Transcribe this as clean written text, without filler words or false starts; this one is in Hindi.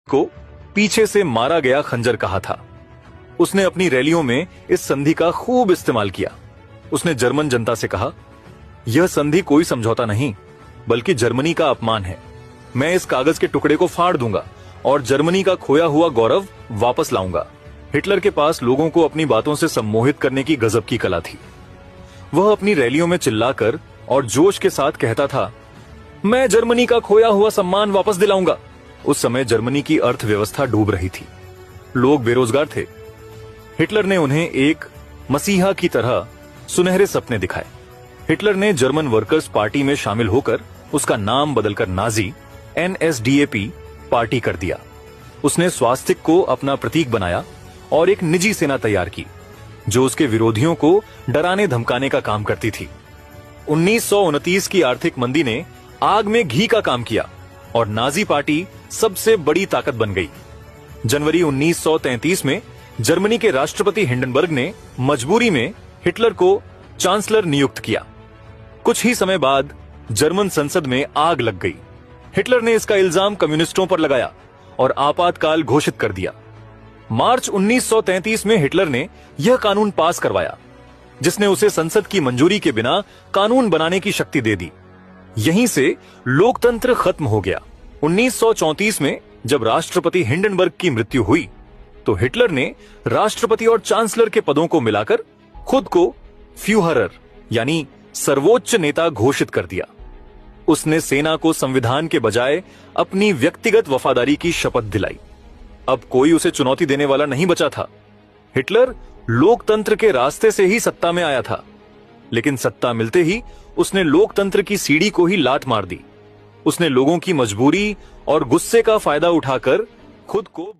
को पीछे से मारा गया खंजर कहा था। उसने अपनी रैलियों में इस संधि का खूब इस्तेमाल किया। उसने जर्मन जनता से कहा, यह संधि कोई समझौता नहीं बल्कि जर्मनी का अपमान है। मैं इस कागज के टुकड़े को फाड़ दूंगा और जर्मनी का खोया हुआ गौरव वापस लाऊंगा। हिटलर के पास लोगों को अपनी बातों से सम्मोहित करने की गजब की कला थी। वह अपनी रैलियों में चिल्लाकर और जोश के साथ कहता था, मैं जर्मनी का खोया हुआ सम्मान वापस दिलाऊंगा। उस समय जर्मनी की अर्थव्यवस्था डूब रही थी। लोग बेरोजगार थे। हिटलर ने उन्हें एक मसीहा की तरह सुनहरे सपने दिखाए। हिटलर ने जर्मन वर्कर्स पार्टी में शामिल होकर उसका नाम बदलकर नाजी NSDAP पार्टी कर दिया। उसने स्वास्तिक को अपना प्रतीक बनाया और एक निजी सेना तैयार की जो उसके विरोधियों को डराने धमकाने का काम करती थी। 1929 की आर्थिक मंदी ने आग में घी का काम किया और नाजी पार्टी सबसे बड़ी ताकत बन गई। जनवरी 1933 में जर्मनी के राष्ट्रपति हिंडनबर्ग ने मजबूरी में हिटलर को चांसलर नियुक्त किया। कुछ ही समय बाद जर्मन संसद में आग लग गई। हिटलर ने इसका इल्जाम कम्युनिस्टों पर लगाया और आपातकाल घोषित कर दिया। मार्च 1933 में हिटलर ने यह कानून पास करवाया जिसने उसे संसद की मंजूरी के बिना कानून बनाने की शक्ति दे दी। यहीं से लोकतंत्र खत्म हो गया। 1934 में जब राष्ट्रपति हिंडनबर्ग की मृत्यु हुई तो हिटलर ने राष्ट्रपति और चांसलर के पदों को मिलाकर खुद को फ्यूहरर यानी सर्वोच्च नेता घोषित कर दिया। उसने सेना को संविधान के बजाय अपनी व्यक्तिगत वफादारी की शपथ दिलाई। अब कोई उसे चुनौती देने वाला नहीं बचा था। हिटलर लोकतंत्र के रास्ते से ही सत्ता में आया था, लेकिन सत्ता मिलते ही उसने लोकतंत्र की सीढ़ी को ही लात मार दी। उसने लोगों की मजबूरी और गुस्से का फायदा उठाकर खुद को